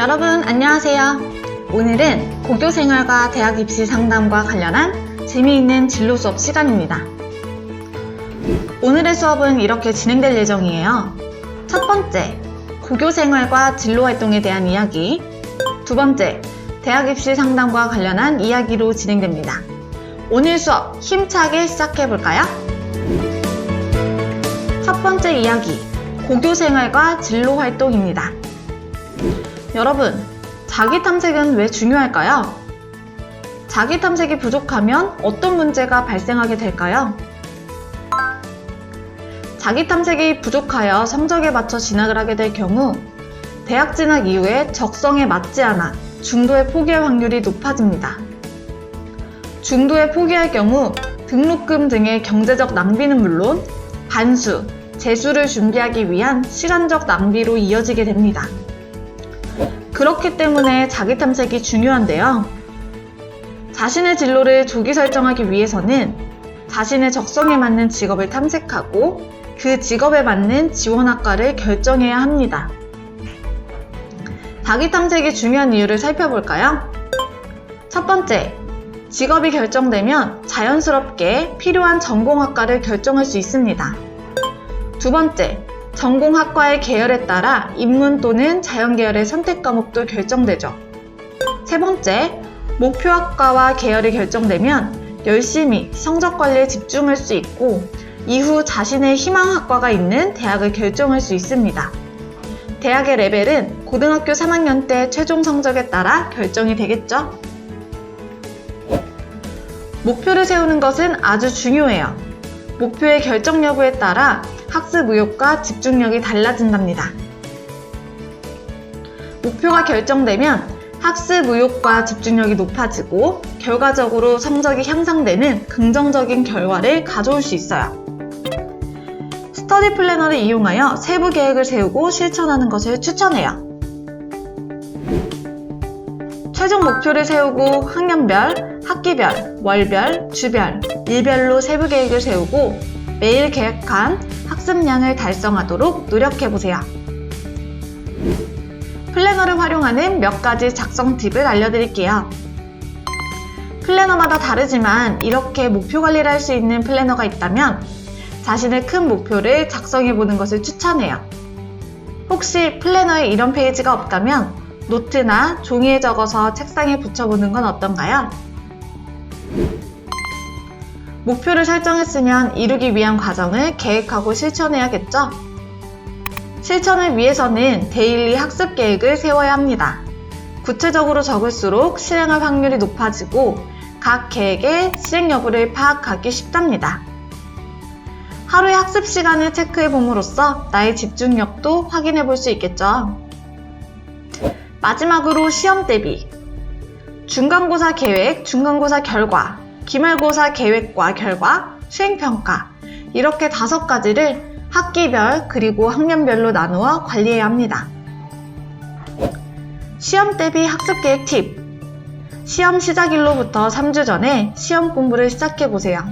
여러분 안녕하세요. 오늘은 고교생활과 대학 입시 상담과 관련한 재미있는 진로 수업 시간입니다. 오늘의 수업은 이렇게 진행될 예정이에요. 첫 번째, 고교생활과 진로활동에 대한 이야기. 두 번째, 대학 입시 상담과 관련한 이야기로 진행됩니다. 오늘 수업 힘차게 시작해볼까요? 첫 번째 이야기, 고교생활과 진로활동입니다. 여러분, 자기 탐색은 왜 중요할까요? 자기 탐색이 부족하면 어떤 문제가 발생하게 될까요? 자기 탐색이 부족하여 성적에 맞춰 진학을 하게 될 경우 대학 진학 이후에 적성에 맞지 않아 중도에 포기할 확률이 높아집니다. 중도에 포기할 경우 등록금 등의 경제적 낭비는 물론 반수, 재수를 준비하기 위한 시간적 낭비로 이어지게 됩니다. 그렇기 때문에 자기 탐색이 중요한데요. 자신의 진로를 조기 설정하기 위해서는 자신의 적성에 맞는 직업을 탐색하고 그 직업에 맞는 지원학과를 결정해야 합니다. 자기 탐색이 중요한 이유를 살펴볼까요? 첫 번째, 직업이 결정되면 자연스럽게 필요한 전공학과를 결정할 수 있습니다. 두 번째, 전공학과의 계열에 따라 인문 또는 자연계열의 선택 과목도 결정되죠. 세 번째, 목표학과와 계열이 결정되면 열심히 성적 관리에 집중할 수 있고 이후 자신의 희망학과가 있는 대학을 결정할 수 있습니다. 대학의 레벨은 고등학교 3학년 때 최종 성적에 따라 결정이 되겠죠. 목표를 세우는 것은 아주 중요해요. 목표의 결정 여부에 따라 학습 의욕과 집중력이 달라진답니다. 목표가 결정되면 학습 의욕과 집중력이 높아지고 결과적으로 성적이 향상되는 긍정적인 결과를 가져올 수 있어요. 스터디 플래너를 이용하여 세부 계획을 세우고 실천하는 것을 추천해요. 최종 목표를 세우고 학년별, 학기별, 월별, 주별, 일별로 세부 계획을 세우고 매일 계획한 학습량을 달성하도록 노력해보세요. 플래너를 활용하는 몇 가지 작성 팁을 알려드릴게요. 플래너마다 다르지만 이렇게 목표 관리를 할 수 있는 플래너가 있다면 자신의 큰 목표를 작성해보는 것을 추천해요. 혹시 플래너에 이런 페이지가 없다면 노트나 종이에 적어서 책상에 붙여보는 건 어떤가요? 목표를 설정했으면 이루기 위한 과정을 계획하고 실천해야겠죠? 실천을 위해서는 데일리 학습 계획을 세워야 합니다. 구체적으로 적을수록 실행할 확률이 높아지고 각 계획의 실행 여부를 파악하기 쉽답니다. 하루의 학습 시간을 체크해 봄으로써 나의 집중력도 확인해 볼 수 있겠죠. 마지막으로 시험 대비. 중간고사 계획, 중간고사 결과, 기말고사 계획과 결과, 수행평가 이렇게 5가지를 학기별 그리고 학년별로 나누어 관리해야 합니다. 시험 대비 학습계획 팁. 시험 시작일로부터 3주 전에 시험 공부를 시작해보세요.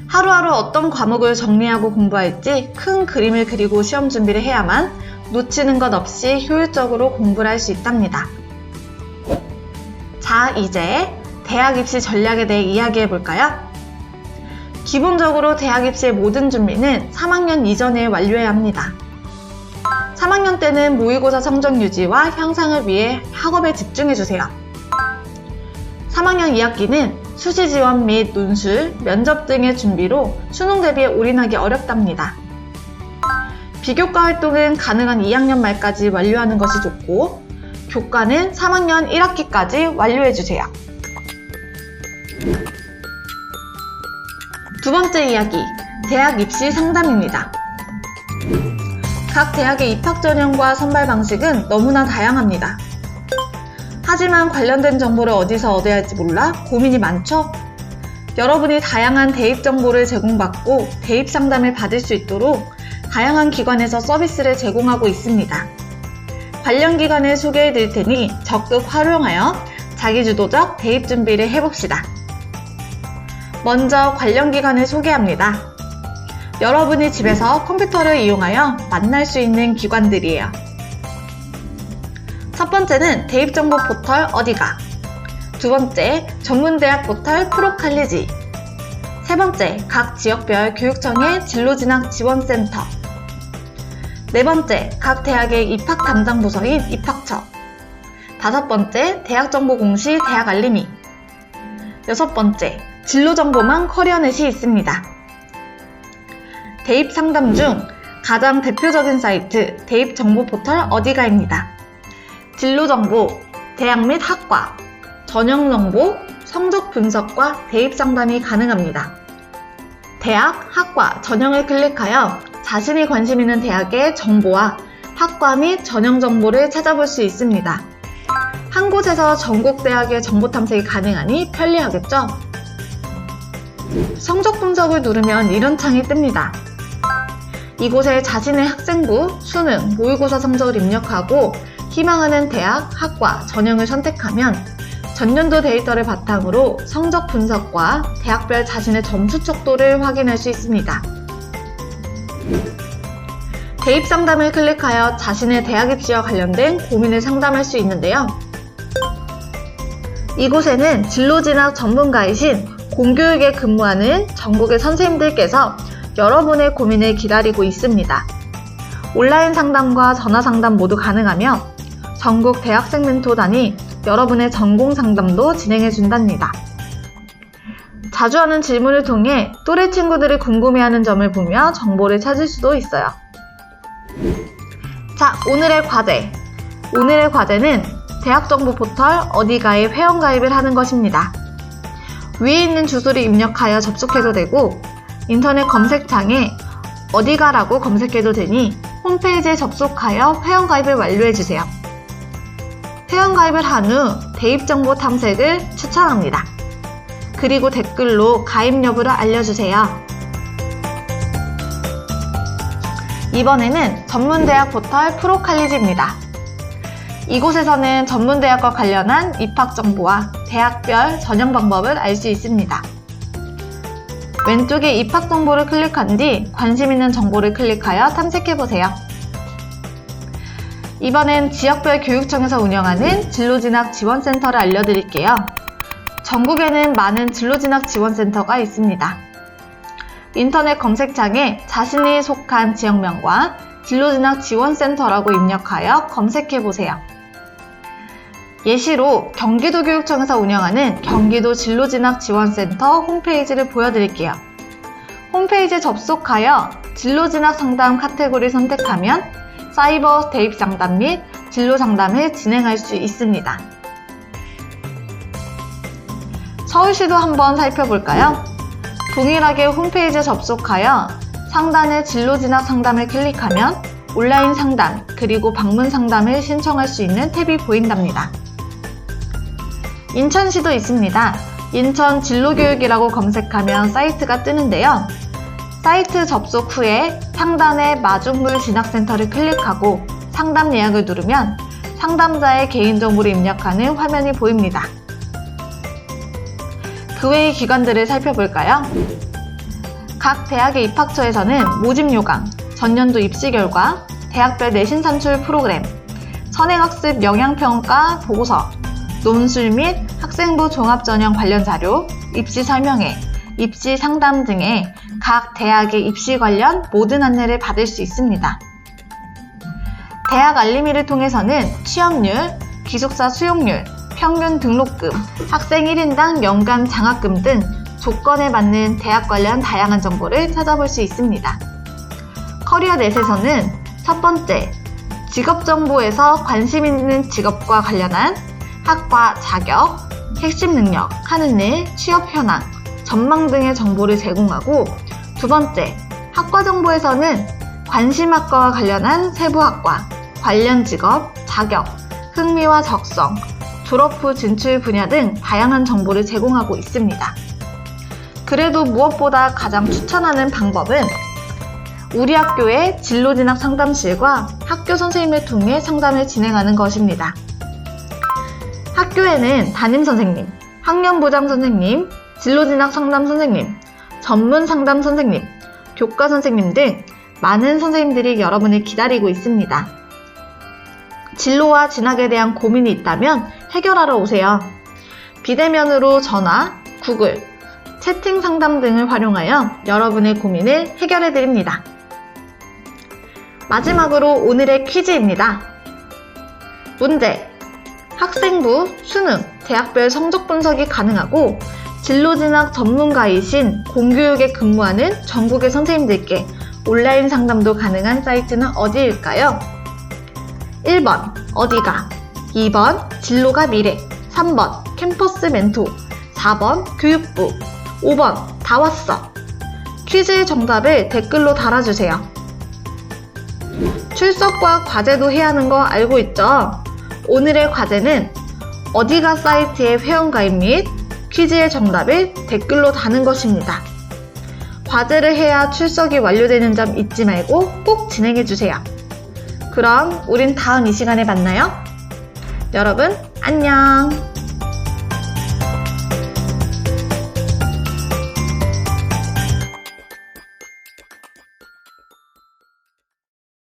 하루하루 어떤 과목을 정리하고 공부할지 큰 그림을 그리고 시험 준비를 해야만 놓치는 것 없이 효율적으로 공부를 할 수 있답니다. 자, 이제 대학 입시 전략에 대해 이야기해 볼까요? 기본적으로 대학 입시의 모든 준비는 3학년 이전에 완료해야 합니다. 3학년 때는 모의고사 성적 유지와 향상을 위해 학업에 집중해 주세요. 3학년 2학기는 수시 지원 및 논술, 면접 등의 준비로 수능 대비에 올인하기 어렵답니다. 비교과 활동은 가능한 2학년 말까지 완료하는 것이 좋고 교과는 3학년 1학기까지 완료해주세요. 두 번째 이야기, 대학 입시 상담입니다. 각 대학의 입학 전형과 선발 방식은 너무나 다양합니다. 하지만 관련된 정보를 어디서 얻어야 할지 몰라 고민이 많죠? 여러분이 다양한 대입 정보를 제공받고 대입 상담을 받을 수 있도록 다양한 기관에서 서비스를 제공하고 있습니다. 관련 기관을 소개해 드릴 테니 적극 활용하여 자기주도적 대입 준비를 해봅시다. 먼저 관련 기관을 소개합니다. 여러분이 집에서 컴퓨터를 이용하여 만날 수 있는 기관들이에요. 첫 번째는 대입정보 포털 어디가, 두 번째 전문대학 포털 프로칼리지, 세 번째 각 지역별 교육청의 진로진학 지원센터, 네 번째 각 대학의 입학 담당 부서인 입학처, 다섯 번째 대학정보 공시 대학 알림이, 여섯 번째 진로정보망 커리어넷이 있습니다. 대입 상담 중 가장 대표적인 사이트 대입정보 포털 어디가입니다. 진로정보, 대학 및 학과, 전형정보, 성적 분석과 대입 상담이 가능합니다. 대학, 학과, 전형을 클릭하여 자신이 관심 있는 대학의 정보와 학과 및 전형 정보를 찾아볼 수 있습니다. 한 곳에서 전국 대학의 정보 탐색이 가능하니 편리하겠죠? 성적 분석을 누르면 이런 창이 뜹니다. 이곳에 자신의 학생부, 수능, 모의고사 성적을 입력하고 희망하는 대학, 학과, 전형을 선택하면 전년도 데이터를 바탕으로 성적 분석과 대학별 자신의 점수 척도를 확인할 수 있습니다. 대입 상담을 클릭하여 자신의 대학 입시와 관련된 고민을 상담할 수 있는데요. 이곳에는 진로진학 전문가이신 공교육에 근무하는 전국의 선생님들께서 여러분의 고민을 기다리고 있습니다. 온라인 상담과 전화 상담 모두 가능하며 전국 대학생 멘토단이 여러분의 전공 상담도 진행해 준답니다. 자주 하는 질문을 통해 또래 친구들이 궁금해하는 점을 보며 정보를 찾을 수도 있어요. 자, 오늘의 과제. 오늘의 과제는 대학정보 포털 어디가에 회원가입을 하는 것입니다. 위에 있는 주소를 입력하여 접속해도 되고 인터넷 검색창에 어디가라고 검색해도 되니 홈페이지에 접속하여 회원가입을 완료해주세요. 회원가입을 한 후 대입정보 탐색을 추천합니다. 그리고 댓글로 가입 여부를 알려주세요. 이번에는 전문대학 포털 프로칼리지입니다. 이곳에서는 전문대학과 관련한 입학 정보와 대학별 전형 방법을 알 수 있습니다. 왼쪽에 입학 정보를 클릭한 뒤 관심 있는 정보를 클릭하여 탐색해보세요. 이번엔 지역별 교육청에서 운영하는 진로진학 지원센터를 알려드릴게요. 전국에는 많은 진로진학 지원센터가 있습니다. 인터넷 검색창에 자신이 속한 지역명과 진로진학 지원센터라고 입력하여 검색해보세요. 예시로 경기도 교육청에서 운영하는 경기도 진로진학 지원센터 홈페이지를 보여드릴게요. 홈페이지에 접속하여 진로진학 상담 카테고리를 선택하면 사이버 대입 상담 및 진로 상담을 진행할 수 있습니다. 서울시도 한번 살펴볼까요? 동일하게 홈페이지에 접속하여 상단의 진로진학 상담을 클릭하면 온라인 상담 그리고 방문 상담을 신청할 수 있는 탭이 보인답니다. 인천시도 있습니다. 인천 진로교육이라고 검색하면 사이트가 뜨는데요. 사이트 접속 후에 상단의 마중물 진학센터를 클릭하고 상담 예약을 누르면 상담자의 개인정보를 입력하는 화면이 보입니다. 그 외의 기관들을 살펴볼까요? 각 대학의 입학처에서는 모집 요강, 전년도 입시 결과, 대학별 내신 산출 프로그램, 선행학습 영향평가 보고서, 논술 및 학생부 종합전형 관련 자료, 입시 설명회, 입시 상담 등의 각 대학의 입시 관련 모든 안내를 받을 수 있습니다. 대학 알림이를 통해서는 취업률, 기숙사 수용률, 평균 등록금, 학생 1인당 연간 장학금 등 조건에 맞는 대학 관련 다양한 정보를 찾아볼 수 있습니다. 커리어넷에서는 첫 번째, 직업정보에서 관심 있는 직업과 관련한 학과 자격, 핵심 능력, 하는 일, 취업 현황, 전망 등의 정보를 제공하고 두 번째, 학과 정보에서는 관심학과와 관련한 세부 학과, 관련 직업, 자격, 흥미와 적성, 졸업 후 진출 분야 등 다양한 정보를 제공하고 있습니다. 그래도 무엇보다 가장 추천하는 방법은 우리 학교의 진로진학 상담실과 학교 선생님을 통해 상담을 진행하는 것입니다. 학교에는 담임선생님, 학년부장 선생님, 진로진학 상담 선생님, 전문 상담 선생님, 교과 선생님 등 많은 선생님들이 여러분을 기다리고 있습니다. 진로와 진학에 대한 고민이 있다면 해결하러 오세요. 비대면으로 전화, 구글, 채팅 상담 등을 활용하여 여러분의 고민을 해결해 드립니다. 마지막으로 오늘의 퀴즈입니다. 문제. 학생부, 수능, 대학별 성적 분석이 가능하고 진로진학 전문가이신 공교육에 근무하는 전국의 선생님들께 온라인 상담도 가능한 사이트는 어디일까요? 1번 어디가, 2번 진로가 미래, 3번 캠퍼스 멘토, 4번 교육부, 5번 다 왔어. 퀴즈의 정답을 댓글로 달아주세요. 출석과 과제도 해야 하는 거 알고 있죠? 오늘의 과제는 어디가 사이트의 회원가입 및 퀴즈의 정답을 댓글로 다는 것입니다. 과제를 해야 출석이 완료되는 점 잊지 말고 꼭 진행해주세요. 그럼 우린 다음 이 시간에 만나요. 여러분 안녕.